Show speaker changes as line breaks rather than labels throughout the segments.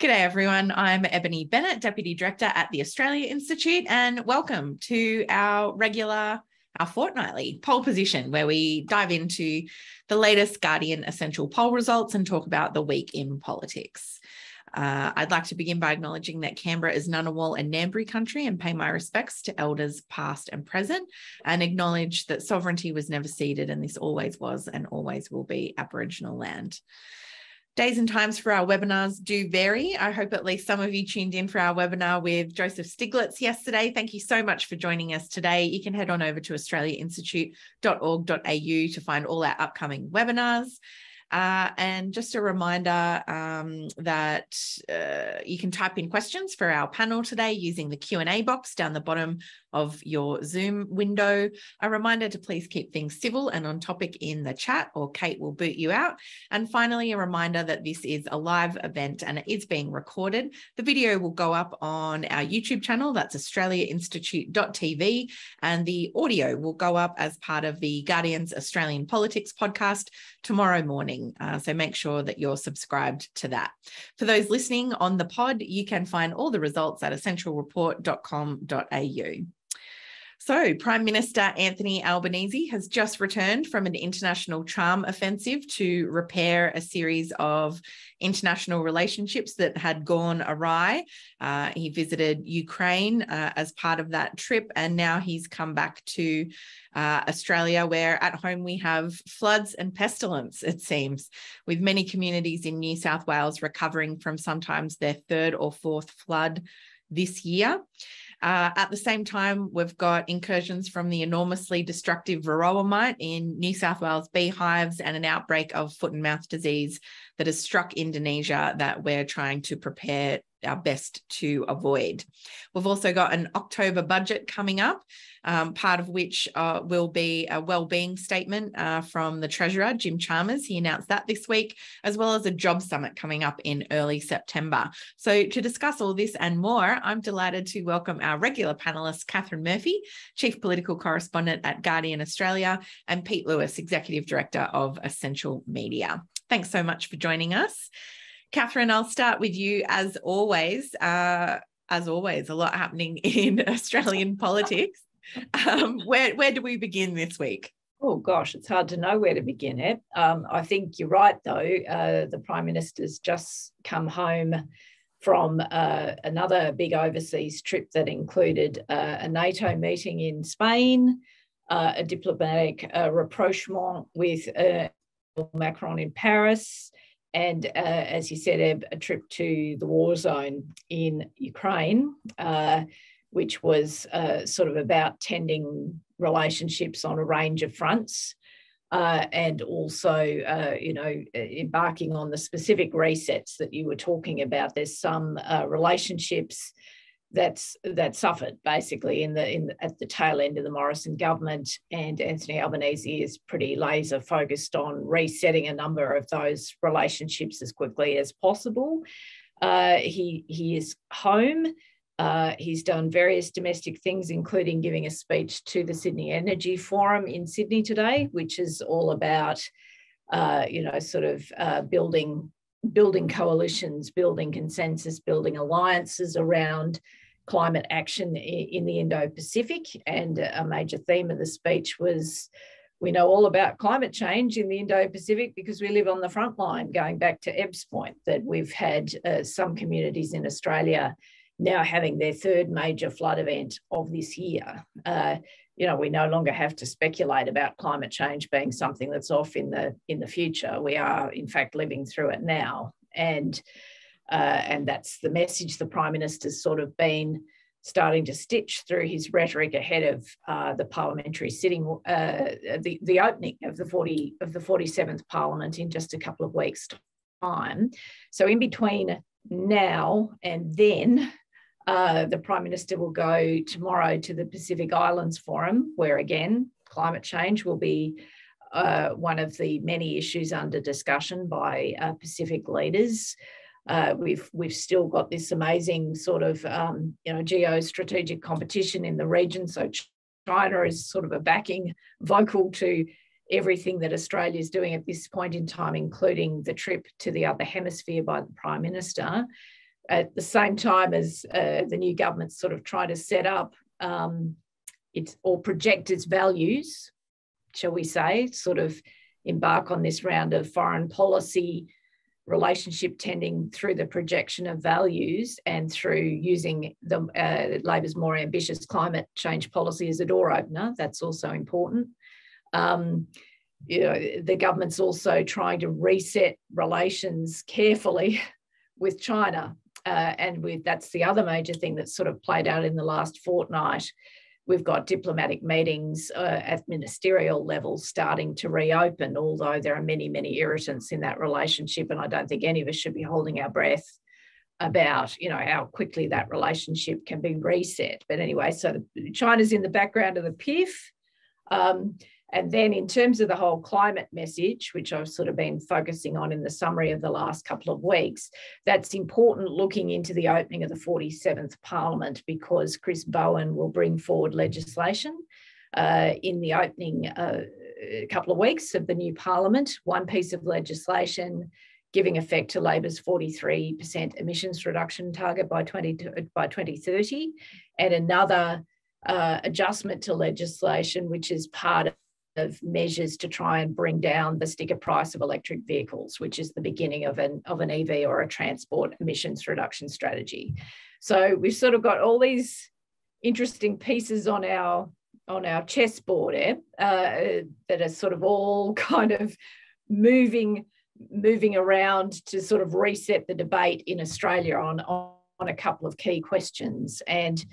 G'day everyone, I'm Ebony Bennett, Deputy Director at the Australia Institute, and welcome to our fortnightly poll position where we dive into the latest Guardian Essential poll results and talk about the week in politics. I'd like to begin by acknowledging that Canberra is Ngunnawal and Ngambri country and pay my respects to elders past and present, and acknowledge that sovereignty was never ceded and this always was and always will be Aboriginal land. Days and times for our webinars do vary. I hope at least some of you tuned in for our webinar with Joseph Stiglitz yesterday. Thank you so much for joining us today. You can head on over to australiainstitute.org.au to find all our upcoming webinars. And just a reminder that you can type in questions for our panel today using the Q&A box down the bottom of your Zoom window. A reminder to please keep things civil and on topic in the chat, or Kate will boot you out. And finally, a reminder that this is a live event and it is being recorded. The video will go up on our YouTube channel, that's australiainstitute.tv, and the audio will go up as part of the Guardian's Australian Politics podcast tomorrow morning. So make sure that you're subscribed to that. For those listening on the pod, you can find all the results at essentialreport.com.au. So, Prime Minister Anthony Albanese has just returned from an international charm offensive to repair a series of international relationships that had gone awry. He visited Ukraine as part of that trip, and now he's come back to Australia, where at home we have floods and pestilence, it seems, with many communities in New South Wales recovering from sometimes their third or fourth flood this year. At the same time, we've got incursions from the enormously destructive varroa mite in New South Wales beehives and an outbreak of foot and mouth disease that has struck Indonesia that we're trying to prepare our best to avoid. We've also got an October budget coming up, part of which will be a wellbeing statement from the Treasurer, Jim Chalmers. He announced that this week, as well as a job summit coming up in early September. So to discuss all this and more, I'm delighted to welcome our regular panellists, Katharine Murphy, Chief Political Correspondent at Guardian Australia, and Pete Lewis, Executive Director of Essential Media. Thanks so much for joining us. Katharine, I'll start with you as always. A lot happening in Australian politics. Where do we begin this week?
Oh, gosh, it's hard to know where to begin it. I think you're right, though. The Prime Minister's just come home from another big overseas trip that included a NATO meeting in Spain, a diplomatic rapprochement with Macron in Paris, and as you said, a trip to the war zone in Ukraine, which was sort of about tending relationships on a range of fronts, and also, embarking on the specific resets that you were talking about. There's some relationships that suffered basically at the tail end of the Morrison government, and Anthony Albanese is pretty laser focused on resetting a number of those relationships as quickly as possible. He is home. He's done various domestic things, including giving a speech to the Sydney Energy Forum in Sydney today, which is all about, building coalitions, building consensus, building alliances around climate action in the Indo-Pacific. And a major theme of the speech was, we know all about climate change in the Indo-Pacific because we live on the front line, going back to Eb's point that we've had some communities in Australia now having their third major flood event of this year. We no longer have to speculate about climate change being something that's off in the future. We are, in fact, living through it now. And that's the message the Prime Minister's sort of been starting to stitch through his rhetoric ahead of the parliamentary sitting, the opening of the 47th Parliament in just a couple of weeks' time. So in between now and then, the Prime Minister will go tomorrow to the Pacific Islands Forum, where again, climate change will be one of the many issues under discussion by Pacific leaders. We've still got this amazing sort of geostrategic competition in the region. So China is sort of a backing vocal to everything that Australia is doing at this point in time, including the trip to the other hemisphere by the Prime Minister. at the same time as the new government's sort of trying to set up its or project its values, shall we say, sort of embark on this round of foreign policy relationship tending through the projection of values and through using the Labor's more ambitious climate change policy as a door opener. That's also important. The government's also trying to reset relations carefully with China. That's the other major thing that's sort of played out in the last fortnight. We've got diplomatic meetings at ministerial level starting to reopen, although there are many, many irritants in that relationship. And I don't think any of us should be holding our breath about, how quickly that relationship can be reset. But anyway, so China's in the background of the PIF. And then in terms of the whole climate message, which I've sort of been focusing on in the summary of the last couple of weeks, that's important looking into the opening of the 47th Parliament, because Chris Bowen will bring forward legislation in the opening couple of weeks of the new Parliament. One piece of legislation giving effect to Labor's 43% emissions reduction target by 2030, and another adjustment to legislation, which is part of measures to try and bring down the sticker price of electric vehicles, which is the beginning of an EV or a transport emissions reduction strategy. So we've sort of got all these interesting pieces on our chessboard, that are sort of all kind of moving around to sort of reset the debate in Australia on a couple of key questions. And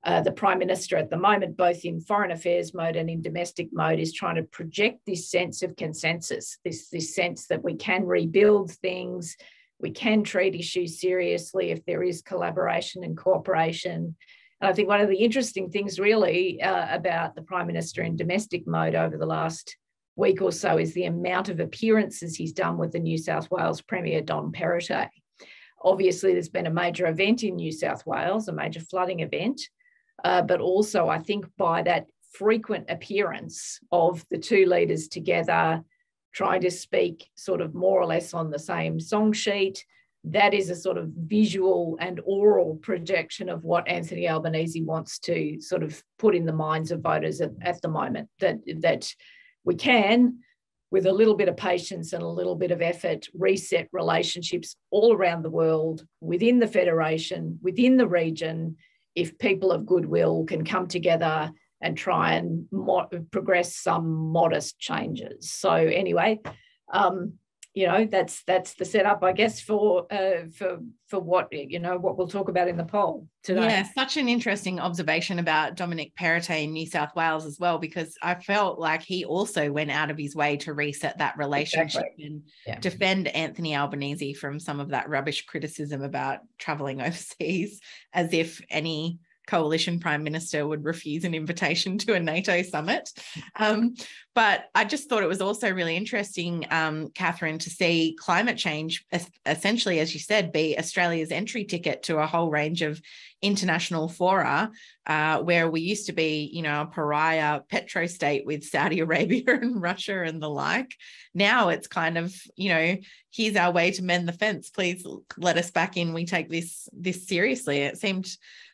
the Prime Minister at the moment, both in foreign affairs mode and in domestic mode, is trying to project this sense of consensus, this sense that we can rebuild things, we can treat issues seriously if there is collaboration and cooperation. And I think one of the interesting things really about the Prime Minister in domestic mode over the last week or so is the amount of appearances he's done with the New South Wales Premier, Don Perrottet. Obviously, there's been a major event in New South Wales, a major flooding event. But also, I think by that frequent appearance of the two leaders together, trying to speak sort of more or less on the same song sheet, that is a sort of visual and oral projection of what Anthony Albanese wants to sort of put in the minds of voters at the moment, that we can, with a little bit of patience and a little bit of effort, reset relationships all around the world, within the Federation, within the region, if people of goodwill can come together and try and progress some modest changes. So anyway, that's the setup, I guess, for what what we'll talk about in the poll today.
Yeah, such an interesting observation about Dominic Perrottet in New South Wales as well, because I felt like he also went out of his way to reset that relationship and defend Anthony Albanese from some of that rubbish criticism about travelling overseas, as if any coalition prime minister would refuse an invitation to a NATO summit. But I just thought it was also really interesting, Katharine, to see climate change essentially, as you said, be Australia's entry ticket to a whole range of international fora, where we used to be, a pariah petrostate with Saudi Arabia and Russia and the like. Now it's kind of, here's our way to mend the fence. Please let us back in. We take this seriously. It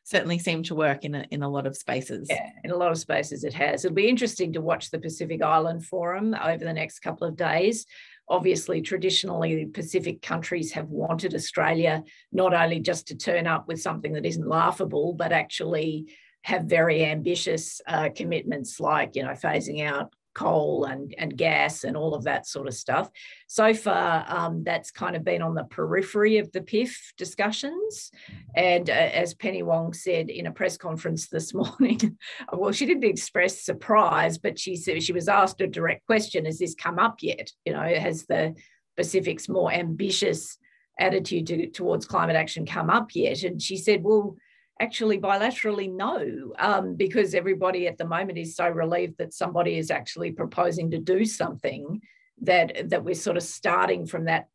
certainly seemed to work in a lot of spaces.
Yeah, in a lot of spaces it has. It'll be interesting to watch the Pacific Island Forum over the next couple of days. Obviously, traditionally, Pacific countries have wanted Australia not only just to turn up with something that isn't laughable, but actually have very ambitious commitments like, phasing out coal and gas and all of that sort of stuff. So far, that's kind of been on the periphery of the PIF discussions. And as Penny Wong said in a press conference this morning, well, she didn't express surprise, but she said she was asked a direct question, has this come up yet? Has the Pacific's more ambitious attitude towards climate action come up yet? And she said, well, actually, bilaterally, no, because everybody at the moment is so relieved that somebody is actually proposing to do something that we're sort of starting from that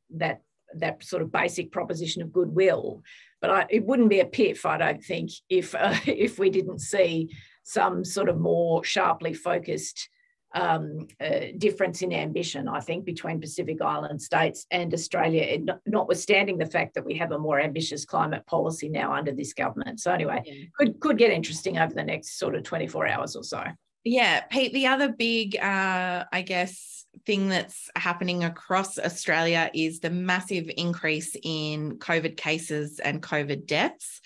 sort of basic proposition of goodwill. But it wouldn't be a PIF, I don't think, if we didn't see some sort of more sharply focused difference in ambition, I think, between Pacific Island states and Australia, notwithstanding the fact that we have a more ambitious climate policy now under this government. So anyway, could get interesting over the next sort of 24 hours or so.
Yeah, Pete, the other big, I guess, thing that's happening across Australia is the massive increase in COVID cases and COVID deaths.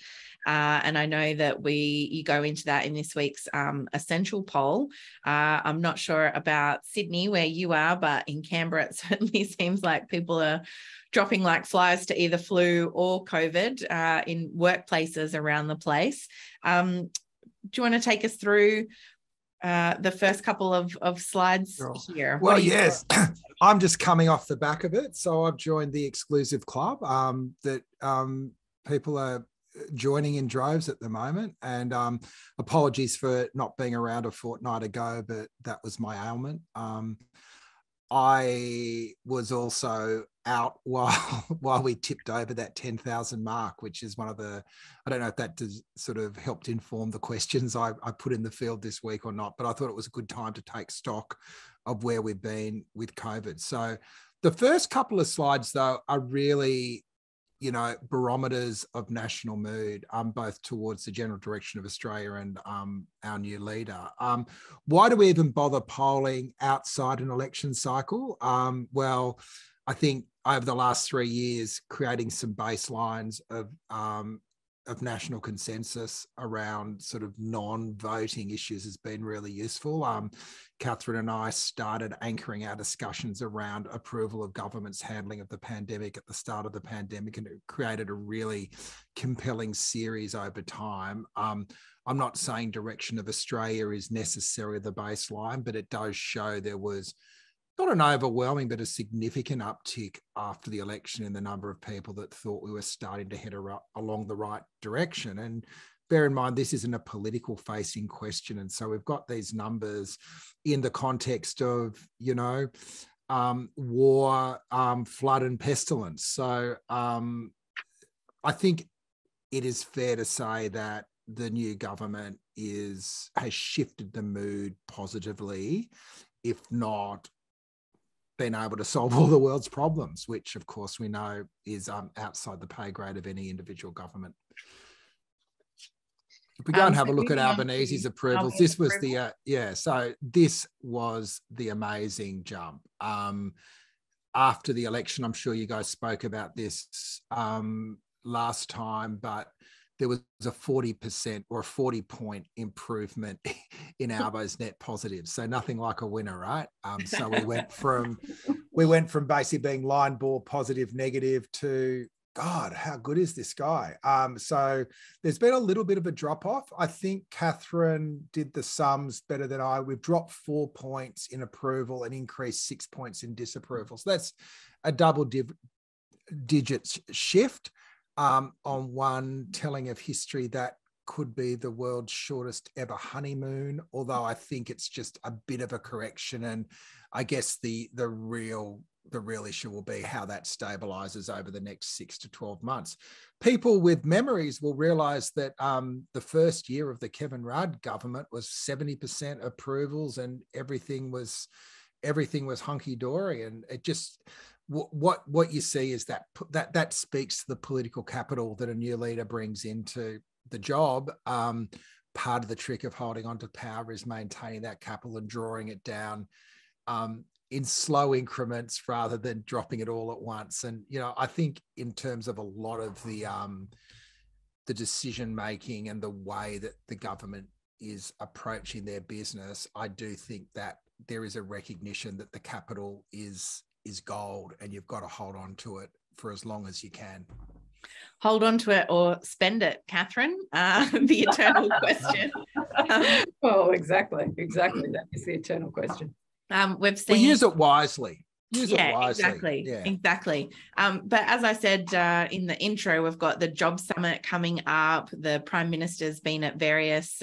And I know that you go into that in this week's essential poll. I'm not sure about Sydney where you are, but in Canberra, it certainly seems like people are dropping like flies to either flu or COVID in workplaces around the place. Do you want to take us through the first couple of slides here?
Well, yes, I'm just coming off the back of it. So I've joined the exclusive club that people are joining in droves at the moment. And apologies for not being around a fortnight ago, but that was my ailment. I was also out while we tipped over that 10,000 mark, which is one of the, I don't know if that does sort of helped inform the questions I put in the field this week or not, but I thought it was a good time to take stock of where we've been with COVID. So the first couple of slides, though, are really, barometers of national mood, both towards the general direction of Australia and our new leader. Why do we even bother polling outside an election cycle? Well, I think over the last 3 years, creating some baselines of national consensus around sort of non-voting issues has been really useful. Katharine and I started anchoring our discussions around approval of government's handling of the pandemic at the start of the pandemic, and it created a really compelling series over time. I'm not saying direction of Australia is necessarily the baseline, but it does show there was not an overwhelming, but a significant uptick after the election in the number of people that thought we were starting to head along the right direction. And bear in mind, this isn't a political facing question. And so we've got these numbers in the context of, war, flood and pestilence. So I think it is fair to say that the new government has shifted the mood positively, if not been able to solve all the world's problems, which of course we know is outside the pay grade of any individual government. If we go and have a look at Albanese's approvals, this was so this was the amazing jump. After the election, I'm sure you guys spoke about this last time, but there was a 40% or a 40-point improvement in Albo's net positives. So nothing like a winner, right? So we went from basically being line ball positive negative to, God, how good is this guy? So there's been a little bit of a drop off. I think Katharine did the sums better than I. We've dropped 4 points in approval and increased 6 points in disapproval. So that's a double digits shift. On one telling of history that could be the world's shortest ever honeymoon, although I think it's just a bit of a correction. And I guess the real issue will be how that stabilizes over the next 6 to 12 months. People with memories will realize that the first year of the Kevin Rudd government was 70% approvals and everything was hunky-dory. And it just, what you see is that speaks to the political capital that a new leader brings into the job. Part of the trick of holding on to power is maintaining that capital and drawing it down in slow increments rather than dropping it all at once. And I think in terms of a lot of the decision making and the way that the government is approaching their business, I do think that there is a recognition that the capital is gold and you've got to hold on to it for as long as you can.
Hold on to it or spend it, Katharine, the eternal question.
Exactly. That is the eternal question.
We've seen...
We use it wisely. Exactly.
But as I said in the intro, we've got the Job Summit coming up. The Prime Minister's been at various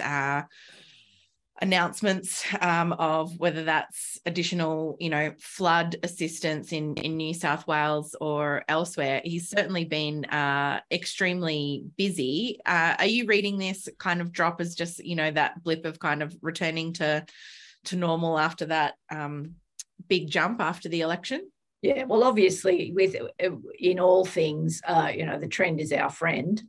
announcements of whether that's additional, flood assistance in New South Wales or elsewhere. He's certainly been extremely busy. Are you reading this kind of drop as just, that blip of kind of returning to to normal after that big jump after the election?
Yeah, well, obviously, in all things, the trend is our friend.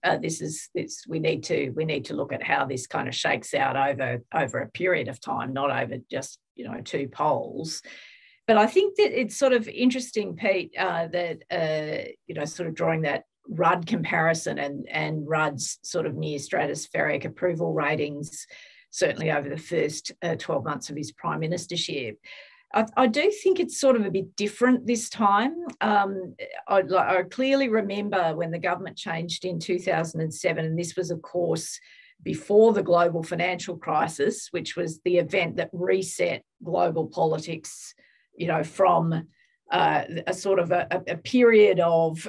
We need to look at how this kind of shakes out over a period of time, not over just 2 polls. But I think that it's sort of interesting, Pete, that sort of drawing that Rudd comparison and Rudd's sort of near stratospheric approval ratings, certainly over the first 12 months of his prime ministership. I do think it's sort of a bit different this time. I clearly remember when the government changed in 2007, and this was, of course, before the global financial crisis, which was the event that reset global politics, from a sort of a period of,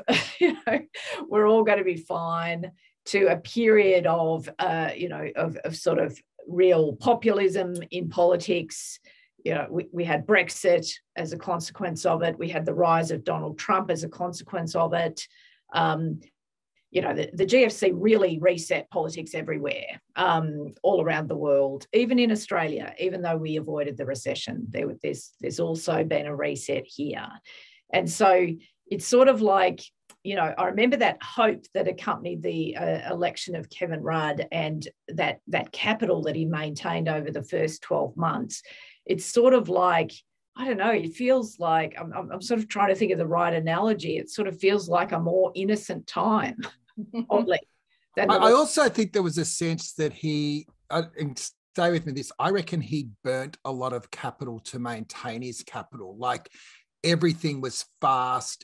we're all going to be fine, to a period of sort of real populism in politics. We had Brexit as a consequence of it. We had the rise of Donald Trump as a consequence of it. The GFC really reset politics everywhere, all around the world, even in Australia, even though we avoided the recession. There's also been a reset here. And so it's sort of like, I remember that hope that accompanied the election of Kevin Rudd and that capital that he maintained over the first 12 months. It's sort of like, I don't know, it feels like, I'm sort of trying to think of the right analogy. It sort of feels like a more innocent time, oddly.
I also think there was a sense that and stay with me this, I reckon he burnt a lot of capital to maintain his capital. Like everything was fast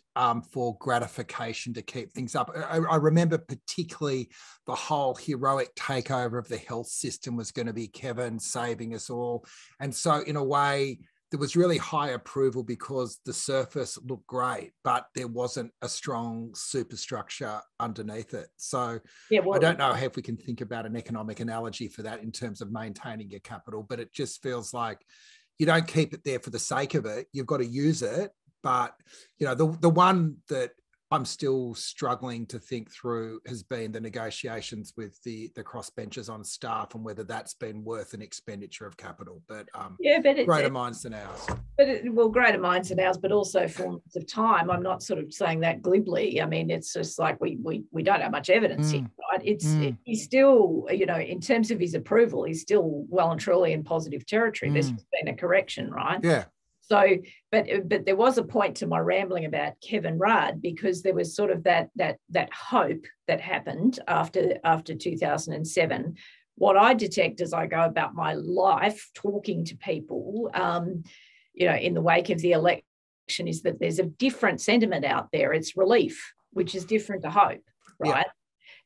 for gratification to keep things up. I remember particularly the whole heroic takeover of the health system was going to be Kevin saving us all. And so in a way, there was really high approval because the surface looked great, but there wasn't a strong superstructure underneath it. So I don't know if we can think about an economic analogy for that in terms of maintaining your capital, but it just feels like you don't keep it there for the sake of it. You've got to use it. But, the one that I'm still struggling to think through has been the negotiations with the crossbenchers on staff and whether that's been worth an expenditure of capital. But greater minds than ours.
Greater minds than ours, but also fullness of time. I'm not sort of saying that glibly. I mean, it's just like we don't have much evidence here, right? He's still, in terms of his approval, he's still well and truly in positive territory. There's been a correction, right?
Yeah.
So, but there was a point to my rambling about Kevin Rudd, because there was sort of that hope that happened after 2007. What I detect as I go about my life talking to people, in the wake of the election, is that there's a different sentiment out there. It's relief, which is different to hope, right?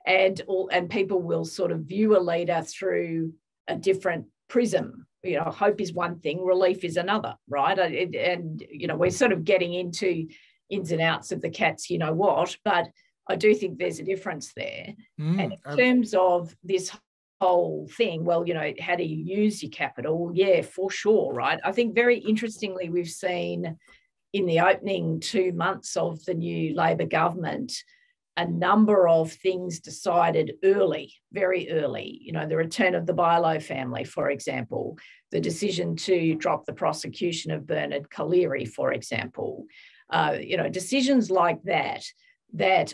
Yeah. And people will sort of view a leader through a different prism. Hope is one thing, relief is another, right? And we're sort of getting into ins and outs of the cat's what, but I do think there's a difference there. And in terms of this whole thing, well, how do you use your capital? Yeah, for sure, right? I think very interestingly, we've seen in the opening 2 months of the new Labor government, a number of things decided early, very early. The return of the Barlow family, for example, the decision to drop the prosecution of Bernard Collaery, for example. Decisions like that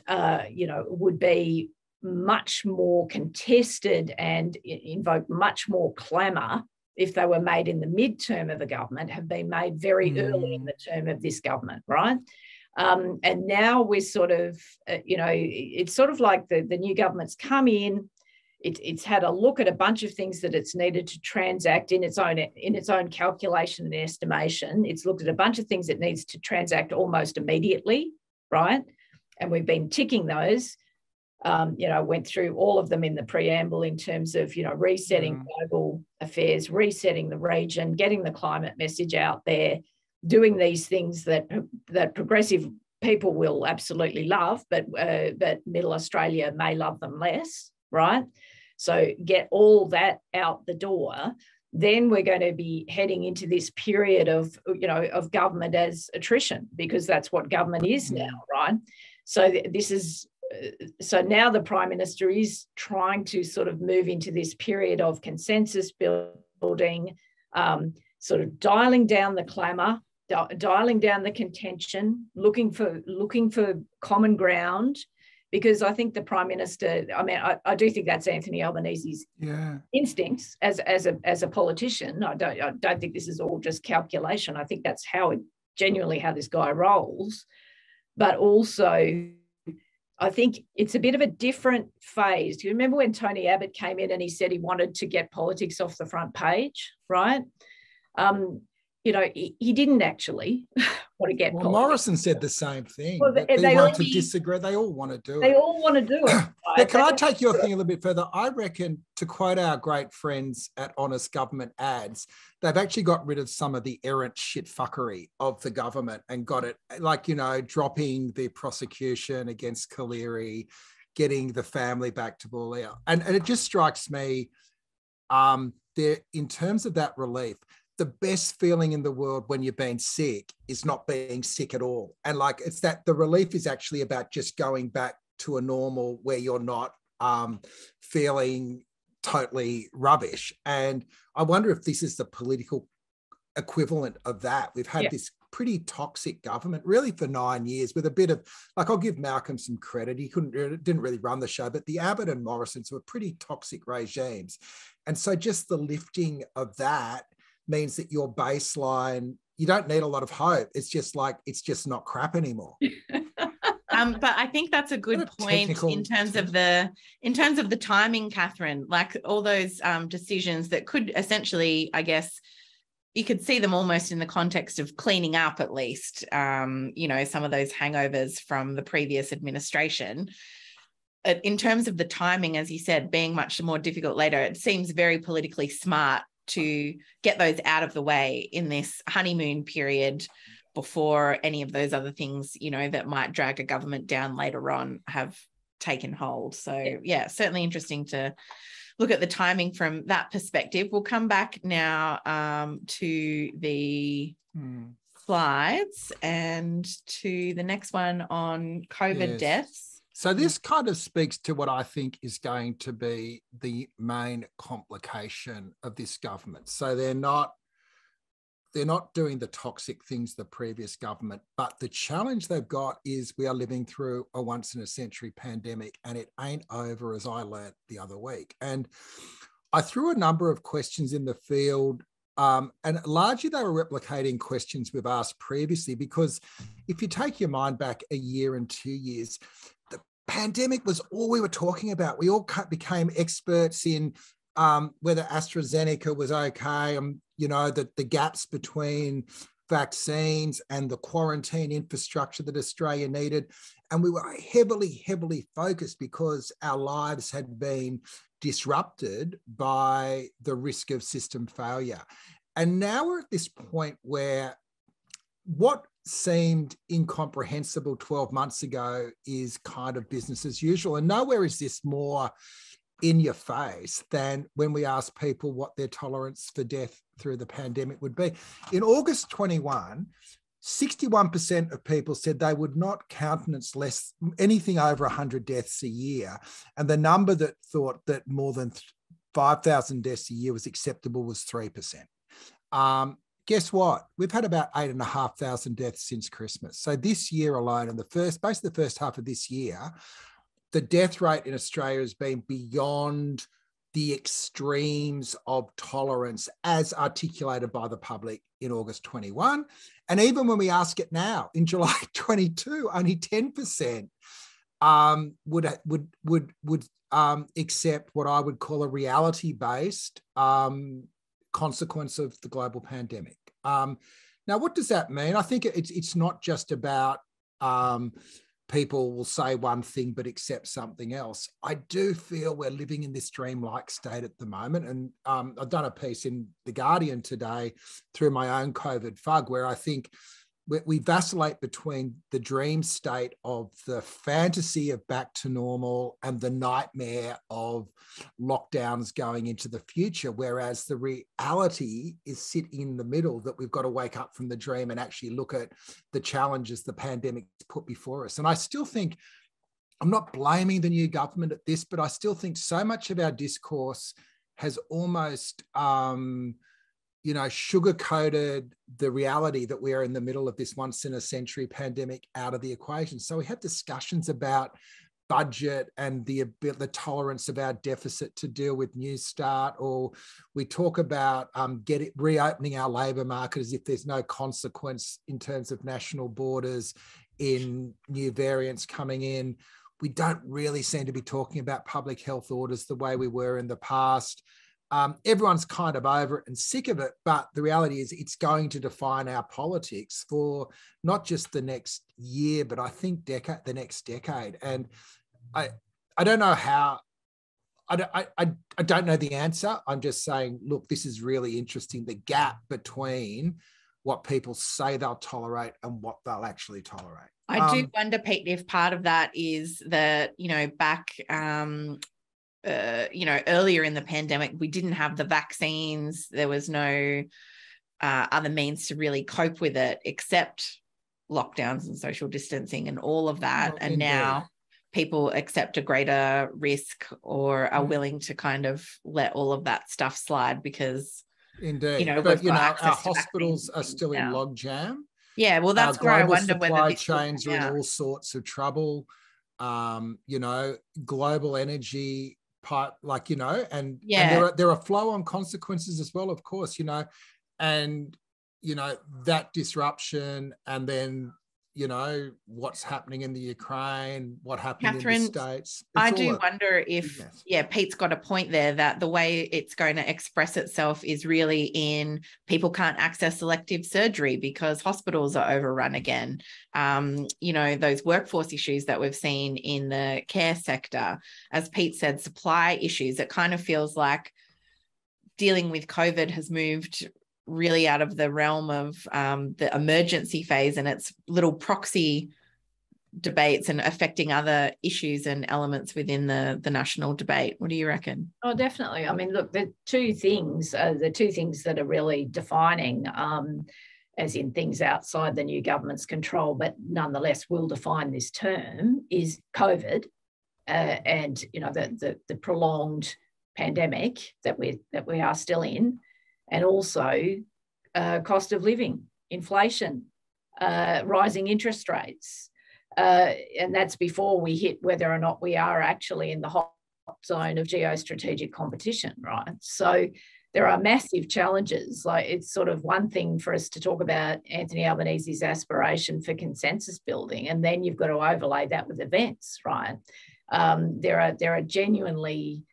would be much more contested and invoke much more clamour if they were made in the midterm of a government, have been made very early in the term of this government, right? And now we're sort of, it's sort of like the new government's come in, it's had a look at a bunch of things that it's needed to transact in its own calculation and estimation. It's looked at a bunch of things it needs to transact almost immediately, right? And we've been ticking those. Went through all of them in the preamble in terms of, resetting global affairs, resetting the region, getting the climate message out there, doing these things that progressive people will absolutely love, but middle Australia may love them less, right? So get all that out the door. Then we're going to be heading into this period of government as attrition, because that's what government is now, right? So so now the Prime Minister is trying to sort of move into this period of consensus building, sort of dialing down the clamour, dialing down the contention, looking for common ground, because I think the Prime Minister, I mean, I do think that's Anthony Albanese's instincts as a politician. I don't think this is all just calculation. I think that's genuinely how this guy rolls. But also, I think it's a bit of a different phase. Do you remember when Tony Abbott came in and he said he wanted to get politics off the front page, right? You know, he didn't actually want to get politics.
Morrison said the same thing. Well, they want to disagree. They all want to do it.
They all want to do it. Right?
But can I take your thing a little bit further? I reckon, to quote our great friends at Honest Government Ads, they've actually got rid of some of the errant shit fuckery of the government and got it, like, you know, dropping the prosecution against Collaery, getting the family back to Boolean. And it just strikes me, there, in terms of that relief, the best feeling in the world when you're being sick is not being sick at all. And like, it's that the relief is actually about just going back to a normal where you're not feeling totally rubbish. And I wonder if this is the political equivalent of that. We've had this pretty toxic government really for 9 years with a bit of, like, I'll give Malcolm some credit. He didn't really run the show, but the Abbott and Morrisons were pretty toxic regimes. And so just the lifting of that means that your baseline, you don't need a lot of hope. It's just like, it's just not crap anymore.
But I think that's a good point in terms of the timing, Katharine. Like all those decisions that could essentially, I guess, you could see them almost in the context of cleaning up, at least, you know, some of those hangovers from the previous administration. In terms of the timing, as you said, being much more difficult later, it seems very politically smart to get those out of the way in this honeymoon period before any of those other things, you know, that might drag a government down later on have taken hold. So, yeah, certainly interesting to look at the timing from that perspective. We'll come back now to the slides and to the next one on COVID deaths.
So this kind of speaks to what I think is going to be the main complication of this government. So they're not doing the toxic things the previous government, but the challenge they've got is we are living through a once in a century pandemic and it ain't over, as I learnt the other week. And I threw a number of questions in the field, and largely they were replicating questions we've asked previously, because if you take your mind back a year and 2 years, pandemic was all we were talking about. We all became experts in whether AstraZeneca was okay, you know, the gaps between vaccines and the quarantine infrastructure that Australia needed. And we were heavily, heavily focused because our lives had been disrupted by the risk of system failure. And now we're at this point where what seemed incomprehensible 12 months ago is kind of business as usual. And nowhere is this more in your face than when we asked people what their tolerance for death through the pandemic would be. In August 21, 61% of people said they would not countenance anything over 100 deaths a year. And the number that thought that more than 5,000 deaths a year was acceptable was 3%. Guess what? We've had about 8,500 deaths since Christmas. So this year alone, in basically the first half of this year, the death rate in Australia has been beyond the extremes of tolerance as articulated by the public in August 21. And even when we ask it now, in July 22, only 10% would accept what I would call a reality-based consequence of the global pandemic. Now, what does that mean? I think it's not just about people will say one thing but accept something else. I do feel we're living in this dreamlike state at the moment. And I've done a piece in The Guardian today through my own COVID fug where I think we vacillate between the dream state of the fantasy of back to normal and the nightmare of lockdowns going into the future, whereas the reality is sit in the middle, that we've got to wake up from the dream and actually look at the challenges the pandemic put before us. And I still think, I'm not blaming the new government at this, but I still think so much of our discourse has almost sugar-coated the reality that we are in the middle of this once-in-a-century pandemic out of the equation. So we have discussions about budget and the tolerance of our deficit to deal with New Start, or we talk about reopening our labour market as if there's no consequence in terms of national borders in new variants coming in. We don't really seem to be talking about public health orders the way we were in the past. Everyone's kind of over it and sick of it, but the reality is it's going to define our politics for not just the next year, but I think the next decade. And I don't know how. I don't know the answer. I'm just saying, look, this is really interesting. The gap between what people say they'll tolerate and what they'll actually tolerate.
I do wonder, Pete, if part of that is that, back earlier in the pandemic, we didn't have the vaccines. There was no other means to really cope with it except lockdowns and social distancing and all of that.
Well,
and
indeed.
Now people accept a greater risk or are willing to kind of let all of that stuff slide because,
indeed. But, our hospitals are still in logjam.
Yeah, well, that's where I wonder whether
supply chains are in all sorts of trouble. Global energy pipe, and there are flow-on consequences as well, of course, and that disruption, and then what's happening in the Ukraine, what happened
Katharine,
in the States.
I do wonder if, Pete's got a point there that the way it's going to express itself is really in people can't access elective surgery because hospitals are overrun again. Those workforce issues that we've seen in the care sector, as Pete said, supply issues. It kind of feels like dealing with COVID has moved really out of the realm of the emergency phase and its little proxy debates and affecting other issues and elements within the national debate. What do you reckon?
Oh, definitely. I mean, look, the two things that are really defining, as in things outside the new government's control, but nonetheless will define this term, is COVID and the prolonged pandemic that we are still in. And also cost of living, inflation, rising interest rates. And that's before we hit whether or not we are actually in the hot zone of geostrategic competition, right? So there are massive challenges. Like, it's sort of one thing for us to talk about Anthony Albanese's aspiration for consensus building, and then you've got to overlay that with events, right? There are genuinely...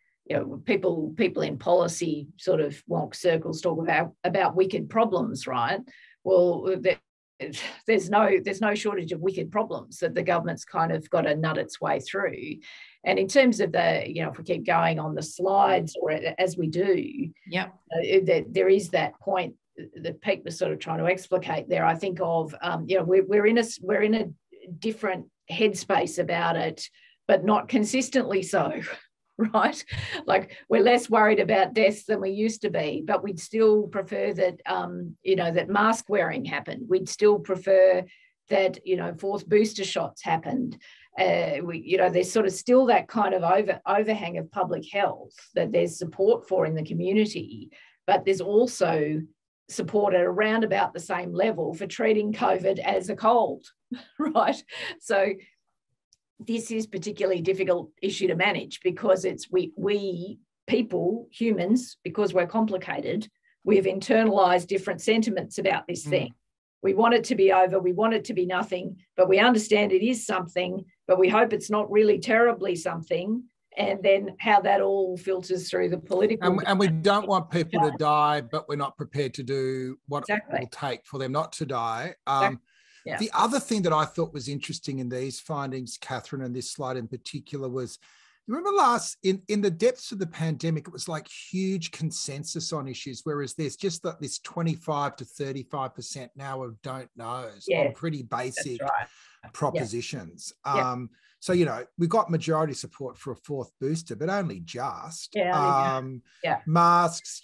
people in policy sort of wonk circles talk about wicked problems, right? Well, there's no shortage of wicked problems that the government's kind of got to nut its way through. And in terms of if we keep going on the slides, or as we do, there is that point that Pete was sort of trying to explicate there. I think of we're in a different headspace about it, but not consistently so. Right? Like, we're less worried about deaths than we used to be, but we'd still prefer that, that mask wearing happened. We'd still prefer that, fourth booster shots happened. There's sort of still that kind of overhang of public health that there's support for in the community, but there's also support at around about the same level for treating COVID as a cold, right? So this is particularly difficult issue to manage because it's we people, humans, because we're complicated, we've internalized different sentiments about this thing. We want it to be over, we want it to be nothing, but we understand it is something, but we hope it's not really terribly something. And then how that all filters through the political...
And we don't want people to die, but we're not prepared to do what it will take for them not to die.
Yeah.
The other thing that I thought was interesting in these findings, Katharine, and this slide in particular, was, you remember in the depths of the pandemic, it was like huge consensus on issues, whereas there's just like this 25 to 35% now of don't knows on pretty basic propositions.
Yeah.
So, we got majority support for a fourth booster, but only just. Masks,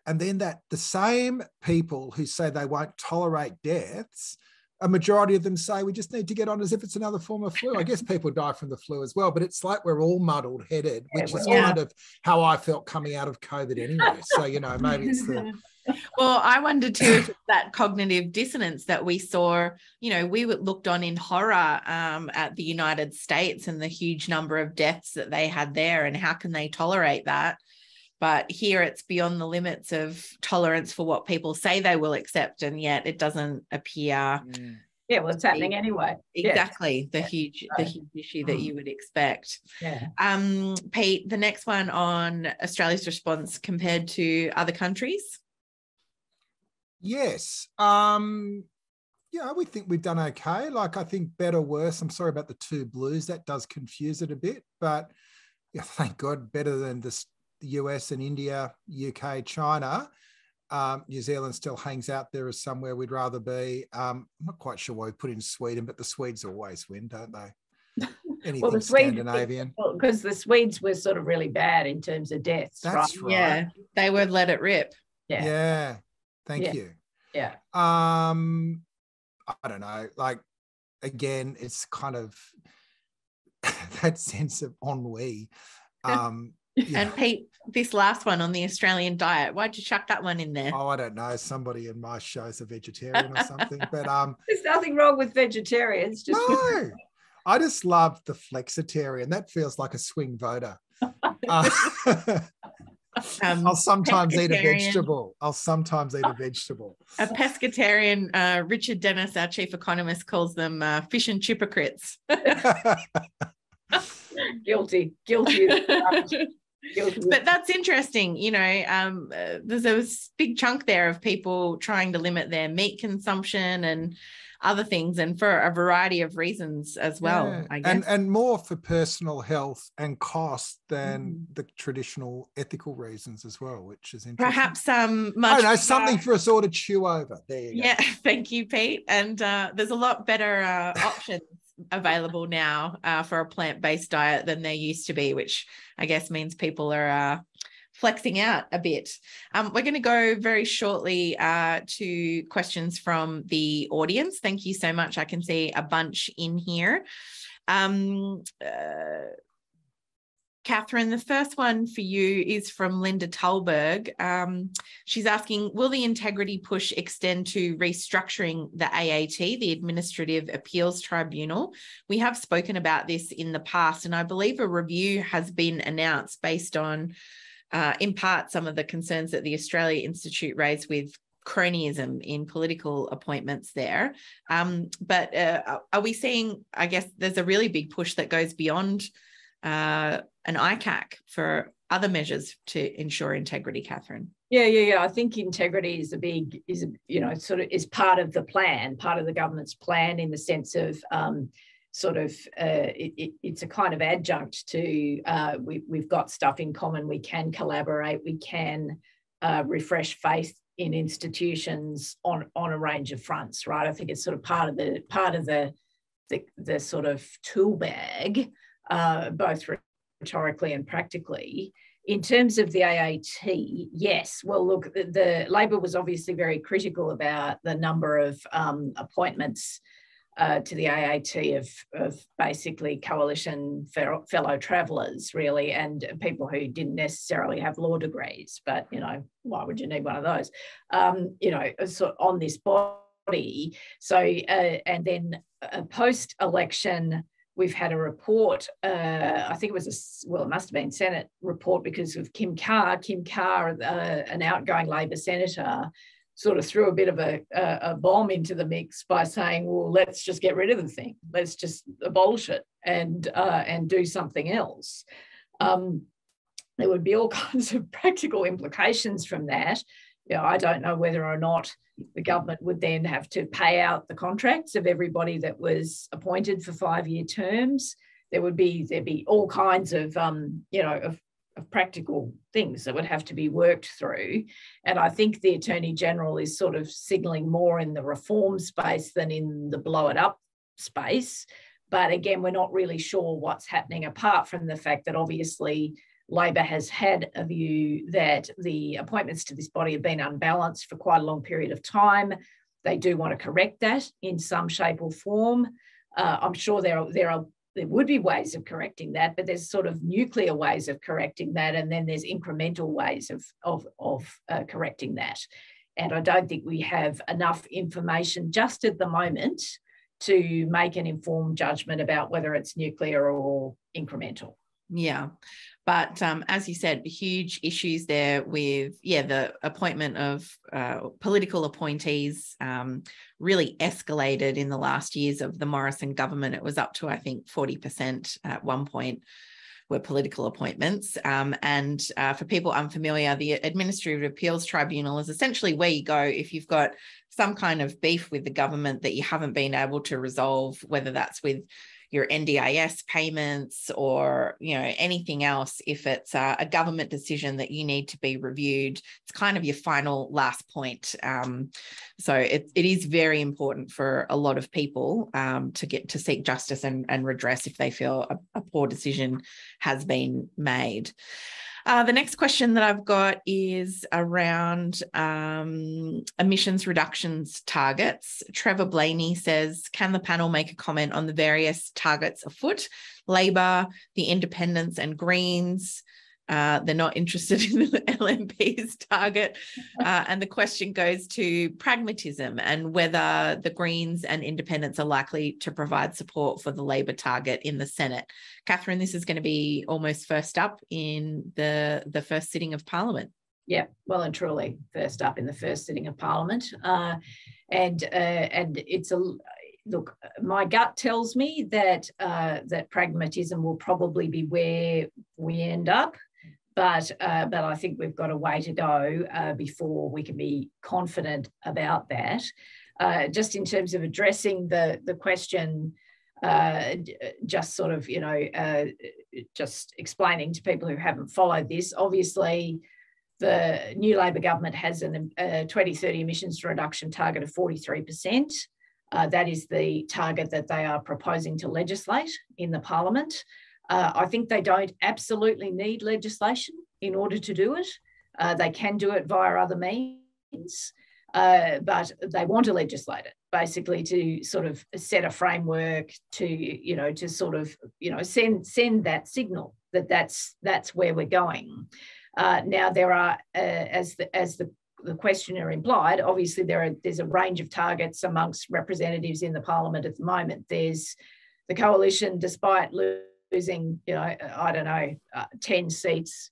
and then the same people who say they won't tolerate deaths a majority of them say we just need to get on as if it's another form of flu. I guess people die from the flu as well, but it's like we're all muddled headed, which is kind of how I felt coming out of COVID anyway. So, you know, maybe it's the...
Well, I wonder too if it's that cognitive dissonance that we saw. You know, we looked on in horror at the United States and the huge number of deaths that they had there, and how can they tolerate that? But here it's beyond the limits of tolerance for what people say they will accept, and yet it doesn't appear.
Yeah, well, it's happening anyway.
Exactly, the huge issue that you would expect.
Yeah.
Pete, the next one on Australia's response compared to other countries.
Yes. Yeah, we think we've done okay. Like, I think better, worse. I'm sorry about the two blues. That does confuse it a bit, but yeah, thank God, better than the US and India, UK, China. New Zealand still hangs out there as somewhere we'd rather be. I'm not quite sure why we put in Sweden, but the Swedes always win, don't they? Anything well, the Scandinavian.
Because the Swedes were sort of really bad in terms of deaths.
That's right.
Yeah, they would let it rip.
Yeah. Thank you.
Yeah.
I don't know. Like, again, it's kind of that sense of ennui.
And Pete, this last one on the Australian diet, why'd you chuck that one in there?
Oh, I don't know. Somebody in my show's a vegetarian or something. But
there's nothing wrong with vegetarians. Just
no, I just love the flexitarian. That feels like a swing voter. I'll sometimes eat a vegetable. A
pescatarian, Richard Dennis, our chief economist, calls them fish and hypocrites.
Guilty.
But that's interesting. You know, there's a big chunk there of people trying to limit their meat consumption and other things, and for a variety of reasons as well, I guess.
And more for personal health and cost than the traditional ethical reasons as well, which is interesting.
Perhaps
I don't know, something for us all to chew over. There you go.
Thank you, Pete. And there's a lot better options available now for a plant-based diet than there used to be, which I guess means people are flexing out a bit. We're going to go very shortly to questions from the audience. Thank you so much. I can see a bunch in here. Katharine, the first one for you is from Linda Tulberg. She's asking, will the integrity push extend to restructuring the AAT, the Administrative Appeals Tribunal? We have spoken about this in the past, and I believe a review has been announced based on in part some of the concerns that the Australia Institute raised with cronyism in political appointments there. But are we seeing, I guess there's a really big push that goes beyond an ICAC for other measures to ensure integrity, Katharine?
Yeah. I think integrity is is part of the plan, part of the government's plan, in the sense of it's a kind of adjunct to we've got stuff in common. We can collaborate. We can refresh faith in institutions on a range of fronts, right? I think it's sort of part of the sort of tool bag, both rhetorically and practically. In terms of the AAT, yes. Well, look, the Labor was obviously very critical about the number of appointments to the AAT of basically coalition fellow travellers, really, and people who didn't necessarily have law degrees. But, why would you need one of those? So on this body. So, and then post-election, we've had a report, I think it was it must have been Senate report because of Kim Carr. Kim Carr, an outgoing Labor senator, sort of threw a bit of a bomb into the mix by saying, well, let's just get rid of the thing. Let's just abolish it and do something else. There would be all kinds of practical implications from that. I don't know whether or not the government would then have to pay out the contracts of everybody that was appointed for 5-year terms. There'd be all kinds of practical things that would have to be worked through. And I think the Attorney General is sort of signalling more in the reform space than in the blow it up space. But again, we're not really sure what's happening, apart from the fact that obviously Labor has had a view that the appointments to this body have been unbalanced for quite a long period of time. they do want to correct that in some shape or form. I'm sure there would be ways of correcting that, but there's sort of nuclear ways of correcting that, and then there's incremental ways of correcting that. And I don't think we have enough information just at the moment to make an informed judgment about whether it's nuclear or incremental.
Yeah. But as you said, huge issues there with, the appointment of political appointees really escalated in the last years of the Morrison government. It was up to, I think, 40% at one point were political appointments. And for people unfamiliar, the Administrative Appeals Tribunal is essentially where you go if you've got some kind of beef with the government that you haven't been able to resolve, whether that's with your NDIS payments or, anything else. If it's a government decision that you need to be reviewed, it's kind of your final last point. So it is very important for a lot of people to get to seek justice and redress if they feel a poor decision has been made. The next question that I've got is around emissions reductions targets. Trevor Blaney says, can the panel make a comment on the various targets afoot? Labor, the Independents and Greens. They're not interested in the LNP's target. And the question goes to pragmatism and whether the Greens and Independents are likely to provide support for the Labor target in the Senate. Katharine, this is going to be almost first up in the first sitting of Parliament.
Yeah, well and truly first up in the first sitting of Parliament. And it's look, my gut tells me that that pragmatism will probably be where we end up. But I think we've got a way to go before we can be confident about that. Just in terms of addressing the question, just sort of, just explaining to people who haven't followed this, obviously the new Labor government has a 2030 emissions reduction target of 43%. That is the target that they are proposing to legislate in the Parliament. I think they don't absolutely need legislation in order to do it. They can do it via other means, but they want to legislate it, basically to sort of set a framework to, to sort of, send that signal that that's where we're going. Now there are, as the questioner implied, obviously there's a range of targets amongst representatives in the Parliament at the moment. There's the coalition, despite losing, 10 seats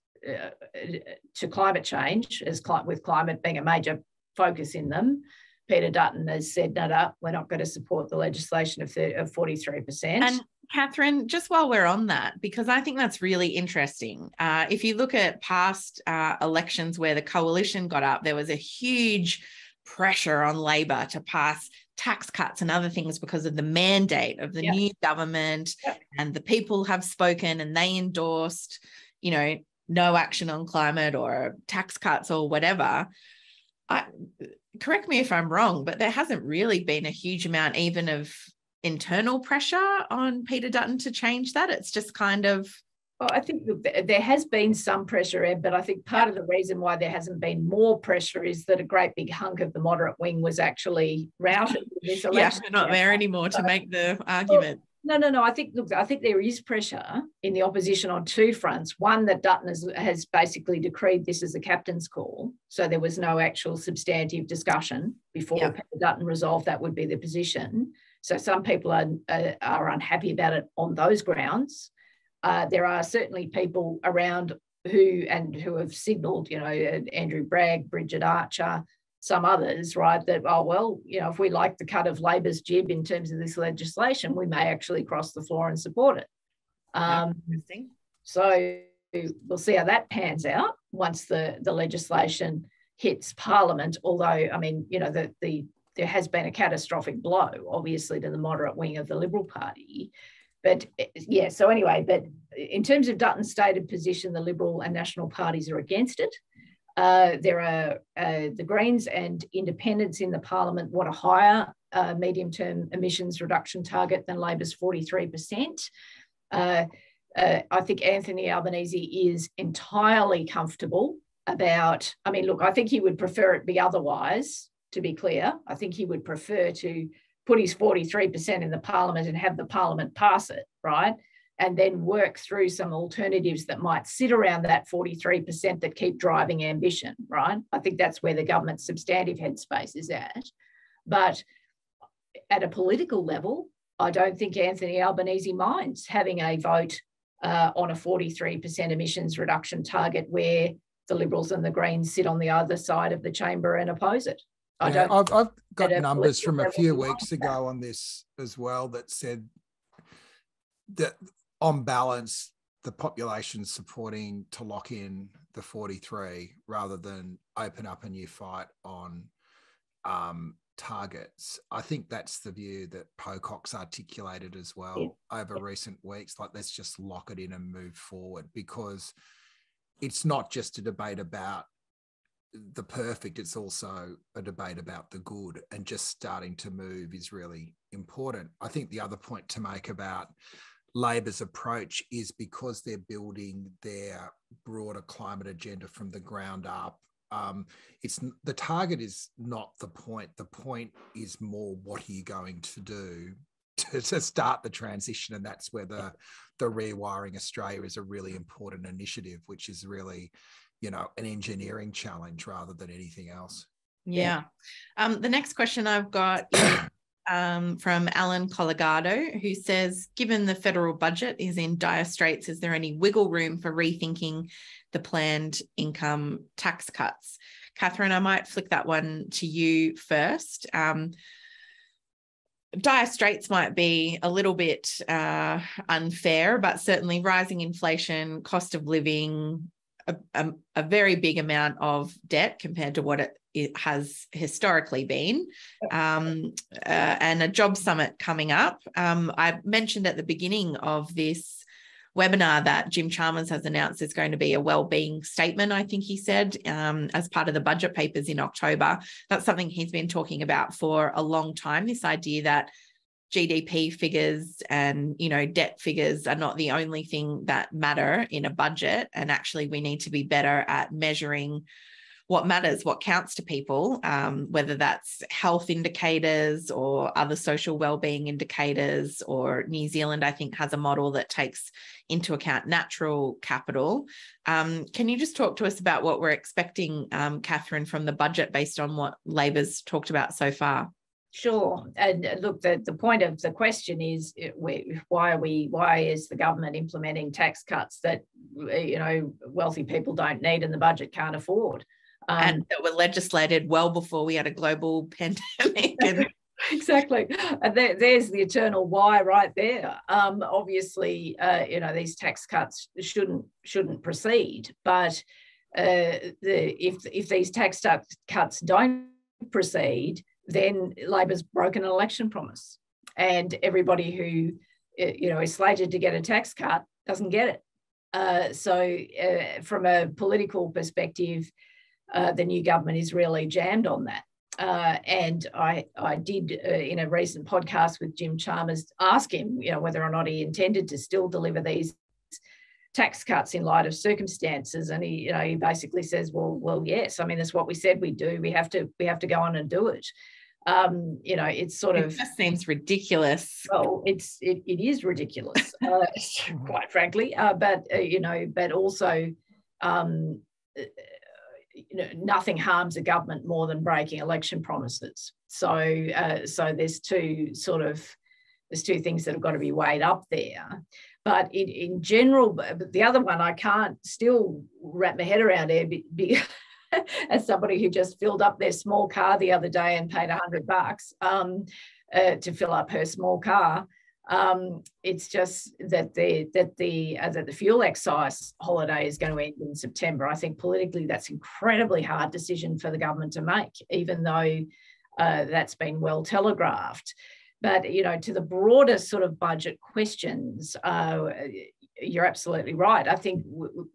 to climate change, with climate being a major focus in them. Peter Dutton has said, no, we're not going to support the legislation of 43%.
And Katharine, just while we're on that, because I think that's really interesting. If you look at past elections where the coalition got up, there was a huge pressure on Labor to pass tax cuts and other things because of the mandate of the new government, and the people have spoken and they endorsed, no action on climate or tax cuts or whatever. Correct me if I'm wrong, but there hasn't really been a huge amount even of internal pressure on Peter Dutton to change that. It's just kind of...
Well, I think there has been some pressure, Ed, but I think part of the reason why there hasn't been more pressure is that a great big hunk of the moderate wing was actually routed in this election.
They're not there anymore to make the argument.
Well, no. I think there is pressure in the opposition on two fronts. One, that Dutton has basically decreed this as a captain's call. So there was no actual substantive discussion before Peter Dutton resolved that would be the position. So some people are unhappy about it on those grounds. There are certainly people around who have signalled, Andrew Bragg, Bridget Archer, some others, right, that, if we like the cut of Labor's jib in terms of this legislation, we may actually cross the floor and support it.
Interesting.
So we'll see how that pans out once the legislation hits Parliament, although, I mean, there has been a catastrophic blow, obviously, to the moderate wing of the Liberal Party. But so anyway, but in terms of Dutton's stated position, the Liberal and National parties are against it. There are the Greens and Independents in the Parliament want a higher medium-term emissions reduction target than Labor's 43%. I think Anthony Albanese is entirely comfortable about, I think he would prefer it be otherwise, to be clear. I think he would prefer to put his 43% in the parliament and have the parliament pass it, right? And then work through some alternatives that might sit around that 43% that keep driving ambition, right? I think that's where the government's substantive headspace is at. But at a political level, I don't think Anthony Albanese minds having a vote on a 43% emissions reduction target where the Liberals and the Greens sit on the other side of the chamber and oppose it.
I've got numbers from a few weeks ago on this as well that said that on balance, the population's supporting to lock in the 43 rather than open up a new fight on targets. I think that's the view that Pocock's articulated as well over recent weeks. Like, let's just lock it in and move forward, because it's not just a debate about the perfect, it's also a debate about the good, and just starting to move is really important. I think the other point to make about Labor's approach is because they're building their broader climate agenda from the ground up. It's the target is not the point. The point is more, what are you going to do to start the transition? And that's where the Rewiring Australia is a really important initiative, which is really, you know, an engineering challenge rather than anything else.
Yeah. The next question I've got is from Alan Collegado, who says, given the federal budget is in dire straits, is there any wiggle room for rethinking the planned income tax cuts? Katharine, I might flick that one to you first. Dire straits might be a little bit unfair, but certainly rising inflation, cost of living, a very big amount of debt compared to what it has historically been, and a job summit coming up. I mentioned at the beginning of this webinar that Jim Chalmers has announced there's going to be a wellbeing statement, I think he said, as part of the budget papers in October. That's something he's been talking about for a long time, this idea that GDP figures and, you know, debt figures are not the only thing that matter in a budget. And actually, we need to be better at measuring what matters, what counts to people, whether that's health indicators or other social wellbeing indicators, or New Zealand, I think, has a model that takes into account natural capital. Can you just talk to us about what we're expecting, Katharine, from the budget based on what Labor's talked about so far?
Sure. And look, the point of the question is, why is the government implementing tax cuts that, you know, wealthy people don't need and the budget can't afford?
And that were legislated well before we had a global pandemic.
Exactly. And there's the eternal why right there. Obviously, you know, these tax cuts shouldn't proceed, but if these tax cuts don't proceed, then Labor's broken an election promise, and everybody who, you know, is slated to get a tax cut doesn't get it. So from a political perspective, the new government is really jammed on that. And I did, in a recent podcast with Jim Chalmers, ask him, you know, whether or not he intended to still deliver these tax cuts in light of circumstances, and he, you know, he basically says, well, yes. I mean, that's what we said we'd do. We have to go on and do it. You know, it's sort of,
it just seems ridiculous.
Well, it is ridiculous, quite frankly. But you know, but also, you know, nothing harms a government more than breaking election promises. So there's two things that have got to be weighed up there. But in general, the other one I can't still wrap my head around there, as somebody who just filled up their small car the other day and paid $100 to fill up her small car. It's just that the fuel excise holiday is going to end in September. I think politically that's an incredibly hard decision for the government to make, even though that's been well telegraphed. But, you know, to the broader sort of budget questions, you're absolutely right. I think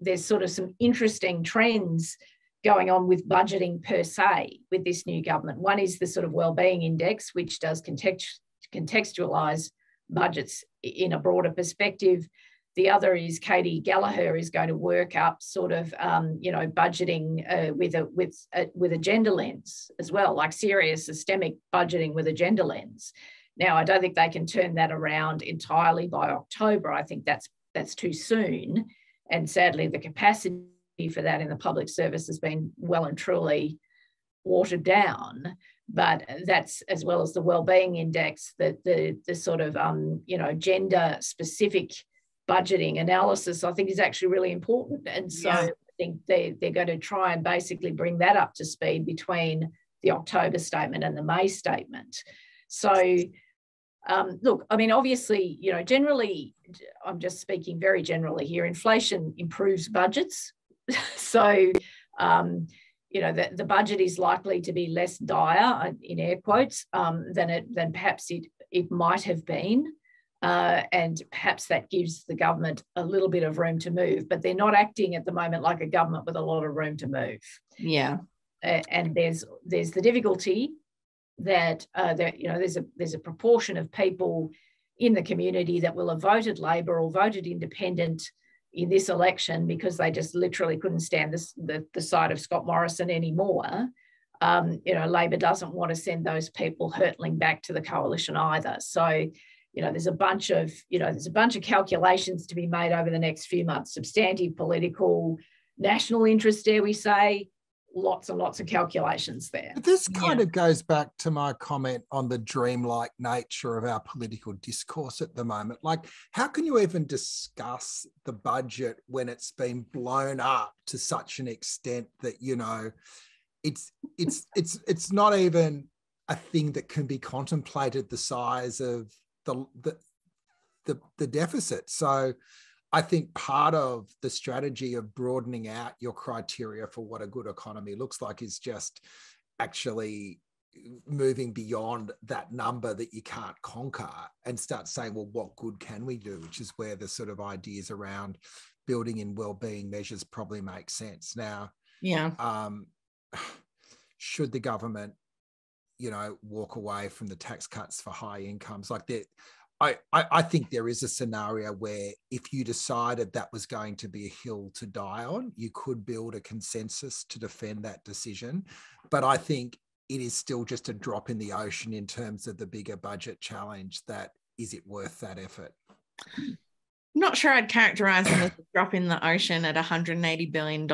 there's sort of some interesting trends going on with budgeting per se with this new government. One is the sort of wellbeing index, which does contextualise budgets in a broader perspective. The other is Katie Gallagher is going to work up sort of, budgeting with a gender lens as well, like serious systemic budgeting with a gender lens. Now, I don't think they can turn that around entirely by October. I think that's too soon. And sadly, the capacity for that in the public service has been well and truly watered down. But that's, as well as the wellbeing index, that the sort of, gender specific budgeting analysis, I think, is actually really important. And so I think they're going to try and basically bring that up to speed between the October statement and the May statement. So, look, I mean, obviously, generally, I'm just speaking very generally here, inflation improves budgets. So, the budget is likely to be less dire, in air quotes, than perhaps it might have been. And perhaps that gives the government a little bit of room to move, but they're not acting at the moment like a government with a lot of room to move.
Yeah.
And there's the difficulty that there's a proportion of people in the community that will have voted Labor or voted Independent in this election because they just literally couldn't stand the side of Scott Morrison anymore. Labor doesn't want to send those people hurtling back to the coalition either. So, there's a bunch of calculations to be made over the next few months, substantive, political, national interest, dare we say, lots and lots of calculations there.
But this kind of goes back to my comment on the dreamlike nature of our political discourse at the moment. Like, how can you even discuss the budget when it's been blown up to such an extent that, it's not even a thing that can be contemplated, the size of the deficit. So I think part of the strategy of broadening out your criteria for what a good economy looks like is just actually moving beyond that number that you can't conquer and start saying, well, what good can we do? Which is where the sort of ideas around building in wellbeing measures probably make sense. Now, should the government walk away from the tax cuts for high incomes? Like that, I think there is a scenario where if you decided that was going to be a hill to die on, you could build a consensus to defend that decision. But I think it is still just a drop in the ocean in terms of the bigger budget challenge. That is it worth that effort?
Not sure I'd characterize them as a drop in the ocean at $180 billion,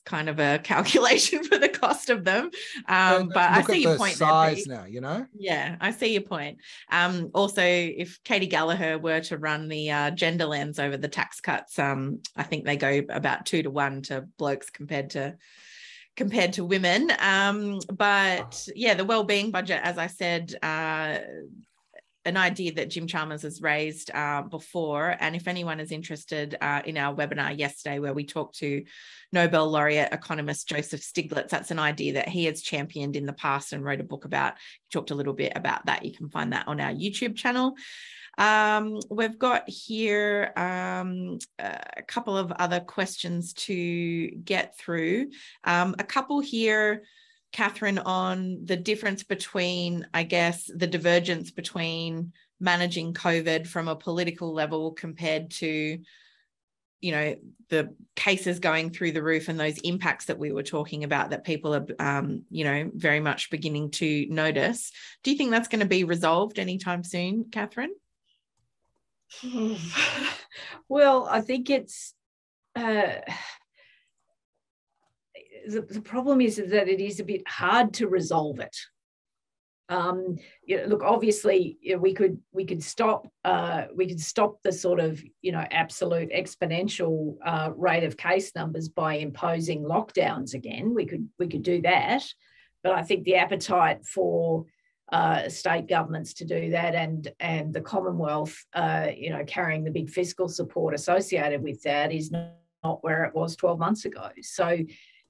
kind of a calculation for the cost of them. But I see your point.
Size now,
Yeah, I see your point. Also, if Katie Gallagher were to run the gender lens over the tax cuts, I think they go about 2 to 1 to blokes compared to women. But yeah, the wellbeing budget, as I said, an idea that Jim Chalmers has raised before. And if anyone is interested in our webinar yesterday, where we talked to Nobel laureate economist Joseph Stiglitz, that's an idea that he has championed in the past and wrote a book about. He talked a little bit about that. You can find that on our YouTube channel. We've got here a couple of other questions to get through. A couple here, Katharine, on the difference between, I guess, the divergence between managing COVID from a political level compared to, the cases going through the roof and those impacts that we were talking about that people are, very much beginning to notice. Do you think that's going to be resolved anytime soon, Katharine?
Well, I think it's... The problem is that it is a bit hard to resolve it. Look, obviously, we could stop the sort of absolute exponential rate of case numbers by imposing lockdowns again. We could do that, but I think the appetite for state governments to do that and the Commonwealth, carrying the big fiscal support associated with that is not where it was 12 months ago. So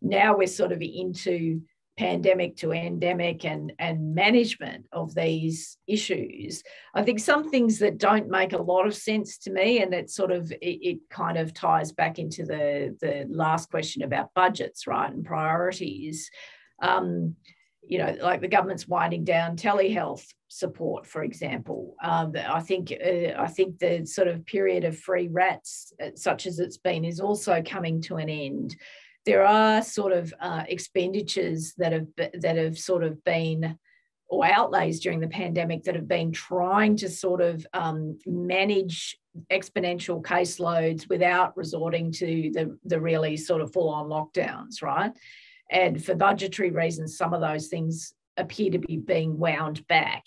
now we're sort of into pandemic to endemic and management of these issues. I think some things that don't make a lot of sense to me, and that sort of it kind of ties back into the last question about budgets, right, and priorities. you know, like the government's winding down telehealth support, for example. I think the sort of period of free rats, such as it's been, is also coming to an end. There are sort of expenditures that have sort of been, or outlays during the pandemic that have been trying to sort of manage exponential caseloads without resorting to the really sort of full-on lockdowns, right? And for budgetary reasons, some of those things appear to be being wound back.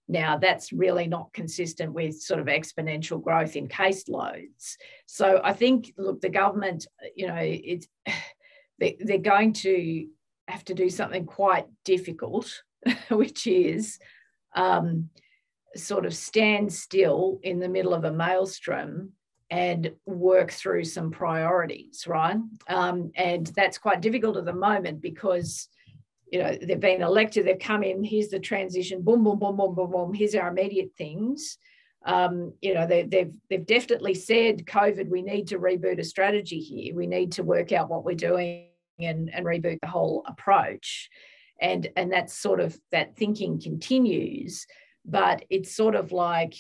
Now, that's really not consistent with sort of exponential growth in caseloads. So I think, look, the government, you know, they're going to have to do something quite difficult, which is sort of stand still in the middle of a maelstrom and work through some priorities, right? And that's quite difficult at the moment because, you know, they've been elected, they've come in, here's the transition, boom, boom, boom, boom, boom, boom, here's our immediate things. You know, they've definitely said, COVID, we need to reboot a strategy here. We need to work out what we're doing and reboot the whole approach. And that's sort of, that thinking continues, but it's sort of like,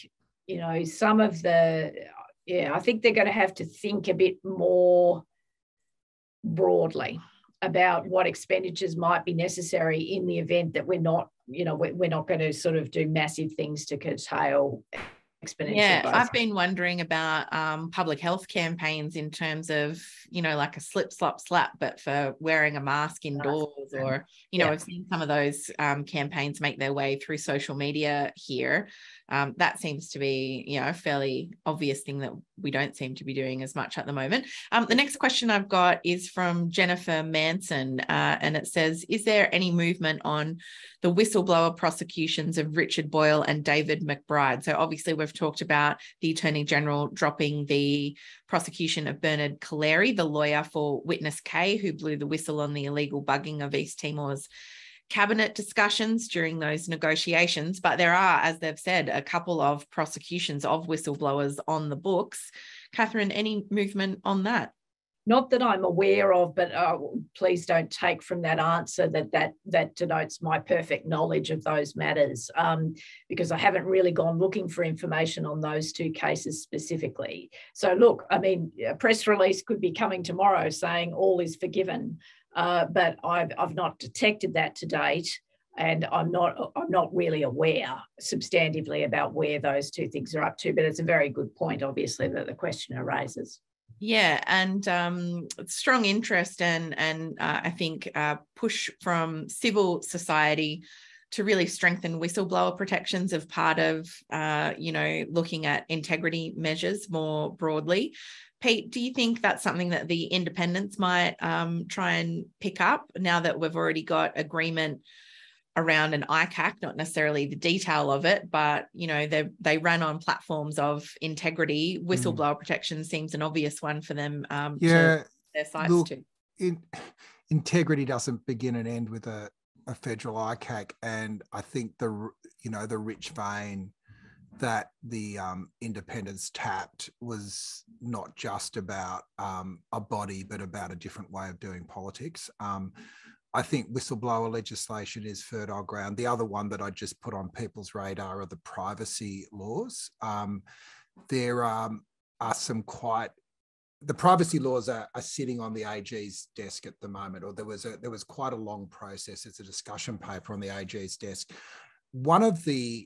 you know, some of the, I think they're going to have to think a bit more broadly about what expenditures might be necessary in the event that we're not, you know, we're not going to sort of do massive things to curtail exponential growth.
I've been wondering about public health campaigns in terms of, you know, like a slip, slop, slap, but for wearing a mask indoors, or, you know, I've seen some of those campaigns make their way through social media here. That seems to be, you know, a fairly obvious thing that we don't seem to be doing as much at the moment. The next question I've got is from Jennifer Manson, and it says, is there any movement on the whistleblower prosecutions of Richard Boyle and David McBride? So obviously we've talked about the Attorney General dropping the prosecution of Bernard Collaery, the lawyer for Witness K, who blew the whistle on the illegal bugging of East Timor's cabinet discussions during those negotiations. But there are, as they've said, a couple of prosecutions of whistleblowers on the books. Katharine, any movement on that?
Not that I'm aware of, but please don't take from that answer that denotes my perfect knowledge of those matters, because I haven't really gone looking for information on those two cases specifically. So look, I mean, a press release could be coming tomorrow saying all is forgiven, but I've not detected that to date, and I'm not really aware substantively about where those two things are up to. But it's a very good point, obviously, that the questioner raises.
Yeah, and strong interest and I think push from civil society to really strengthen whistleblower protections of part of, you know, looking at integrity measures more broadly. Pete, do you think that's something that the independents might try and pick up now that we've already got agreement around an ICAC, not necessarily the detail of it, but, you know, they run on platforms of integrity. Whistleblower protection seems an obvious one for them to their sites to.
Integrity doesn't begin and end with a federal ICAC, and I think the rich vein that the independents tapped was not just about a body, but about a different way of doing politics. I think whistleblower legislation is fertile ground. The other one that I just put on people's radar are the privacy laws. There are some the privacy laws are sitting on the AG's desk at the moment, or there was quite a long process. It's a discussion paper on the AG's desk. One of the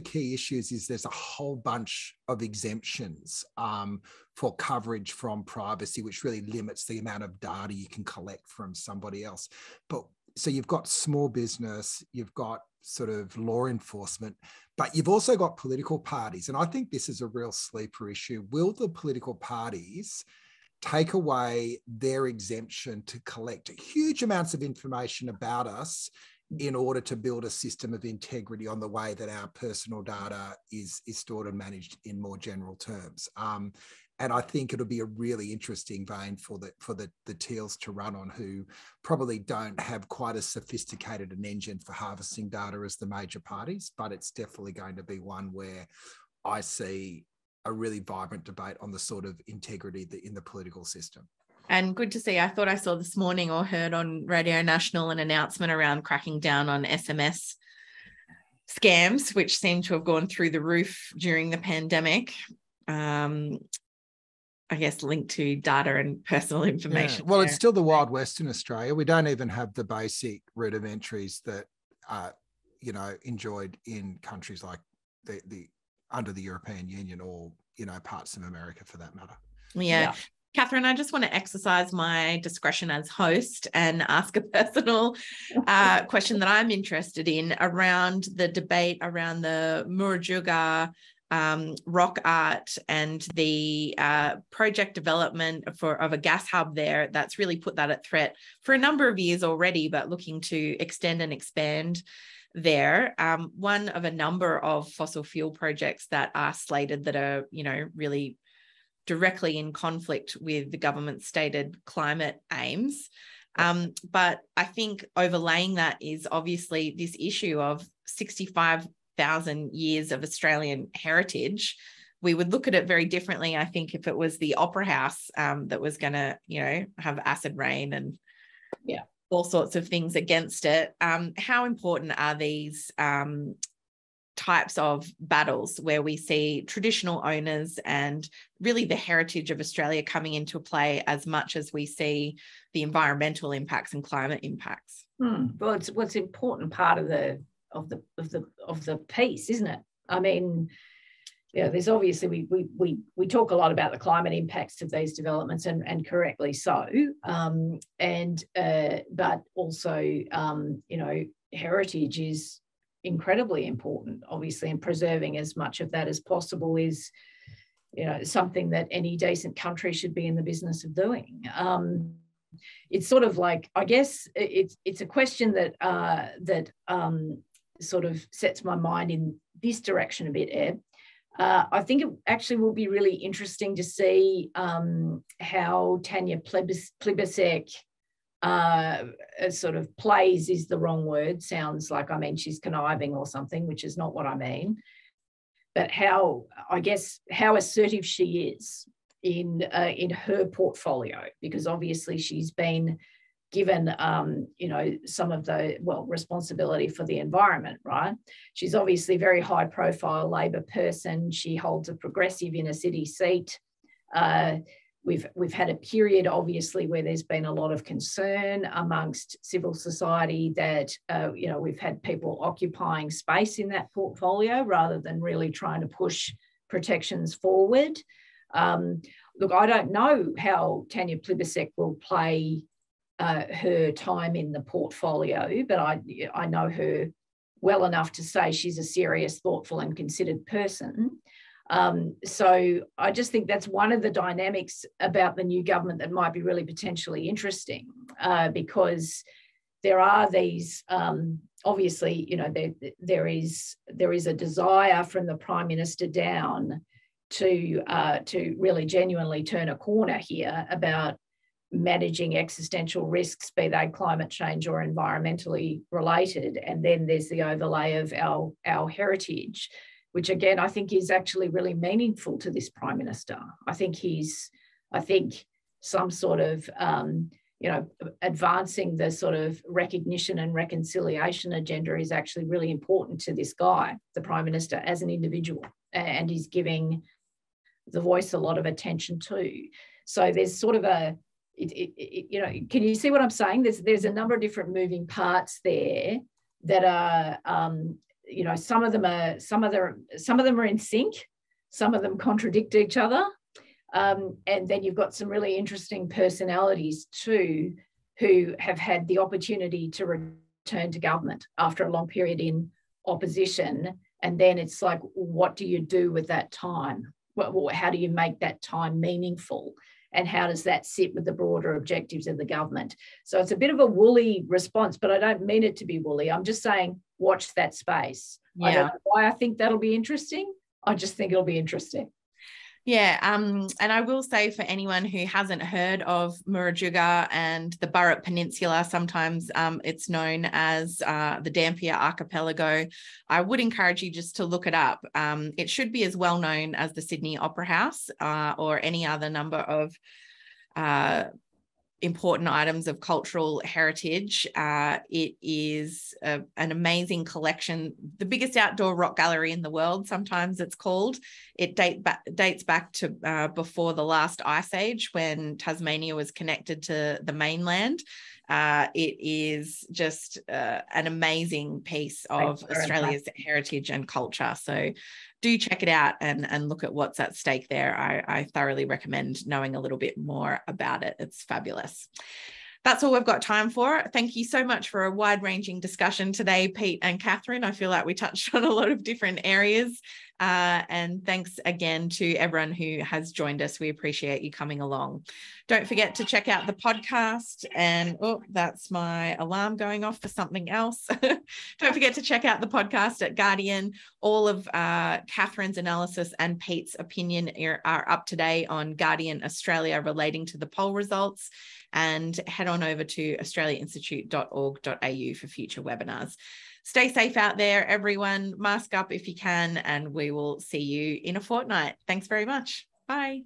key issues is there's a whole bunch of exemptions for coverage from privacy, which really limits the amount of data you can collect from somebody else. But so you've got small business, you've got sort of law enforcement, but you've also got political parties. And I think this is a real sleeper issue. Will the political parties take away their exemption to collect huge amounts of information about us in order to build a system of integrity on the way that our personal data is stored and managed in more general terms? And I think it'll be a really interesting vein for the Teals to run on, who probably don't have quite as sophisticated an engine for harvesting data as the major parties, but it's definitely going to be one where I see a really vibrant debate on the sort of integrity in the political system.
And good to see. I thought I saw this morning or heard on Radio National an announcement around cracking down on SMS scams, which seem to have gone through the roof during the pandemic. I guess linked to data and personal information.
Yeah. Well, it's still the Wild West in Australia. We don't even have the basic rudimentaries that are, enjoyed in countries like the under the European Union or, parts of America for that matter.
Yeah. Katharine, I just want to exercise my discretion as host and ask a personal question that I'm interested in around the debate around the Murujuga rock art and the project development of a gas hub there that's really put that at threat for a number of years already, but looking to extend and expand there. One of a number of fossil fuel projects that are slated that are, really directly in conflict with the government's stated climate aims. But I think overlaying that is obviously this issue of 65,000 years of Australian heritage. We would look at it very differently, I think, if it was the Opera House that was going to, have acid rain and all sorts of things against it. How important are these types of battles where we see traditional owners and really the heritage of Australia coming into play as much as we see the environmental impacts and climate impacts?
Well, it's what's an important part of the piece, isn't it? I mean, there's obviously we talk a lot about the climate impacts of these developments, and correctly so. But also, heritage is incredibly important, obviously, and preserving as much of that as possible is, something that any decent country should be in the business of doing. It's sort of like, I guess it's a question that sort of sets my mind in this direction a bit, Eb. I think it actually will be really interesting to see how Tanya Plibersek sort of plays is the wrong word. Sounds like, she's conniving or something, which is not what I mean. But how assertive she is in her portfolio, because obviously she's been given, some of the, responsibility for the environment, right? She's obviously a very high profile Labor person. She holds a progressive inner city seat. We've had a period, obviously, where there's been a lot of concern amongst civil society that, we've had people occupying space in that portfolio rather than really trying to push protections forward. Look, I don't know how Tanya Plibersek will play her time in the portfolio, but I know her well enough to say she's a serious, thoughtful and considered person. So I just think that's one of the dynamics about the new government that might be really potentially interesting, because there are these, obviously, there is a desire from the Prime Minister down to really genuinely turn a corner here about managing existential risks, be they climate change or environmentally related. And then there's the overlay of our heritage, which again, I think is actually really meaningful to this Prime Minister. I think some sort of, advancing the sort of recognition and reconciliation agenda is actually really important to this guy, the Prime Minister, as an individual, and he's giving the voice a lot of attention too. So there's sort of can you see what I'm saying? There's a number of different moving parts there that are, some of them are in sync, some of them contradict each other, and then you've got some really interesting personalities too, who have had the opportunity to return to government after a long period in opposition, and then it's like, what do you do with that time? How do you make that time meaningful? And how does that sit with the broader objectives of the government? So it's a bit of a woolly response, but I don't mean it to be woolly. I'm just saying, watch that space. I don't know why I think that'll be interesting. I just think it'll be interesting.
Yeah, and I will say, for anyone who hasn't heard of Murujuga and the Burrup Peninsula, sometimes it's known as the Dampier Archipelago, I would encourage you just to look it up. It should be as well known as the Sydney Opera House or any other number of important items of cultural heritage. It is an amazing collection, the biggest outdoor rock gallery in the world, sometimes it's called. It dates back to before the last ice age, when Tasmania was connected to the mainland. It is just an amazing piece of Australia's heritage and culture. So do check it out and look at what's at stake there. I thoroughly recommend knowing a little bit more about it. It's fabulous. That's all we've got time for. Thank you so much for a wide-ranging discussion today, Pete and Katharine. I feel like we touched on a lot of different areas. And thanks again to everyone who has joined us. We appreciate you coming along. Don't forget to check out the podcast. And oh, that's my alarm going off for something else. Don't forget to check out the podcast at Guardian. All of Katharine's analysis and Pete's opinion are up to date on Guardian Australia relating to the poll results. And head on over to australiainstitute.org.au for future webinars. Stay safe out there, everyone. Mask up if you can, and we will see you in a fortnight. Thanks very much. Bye.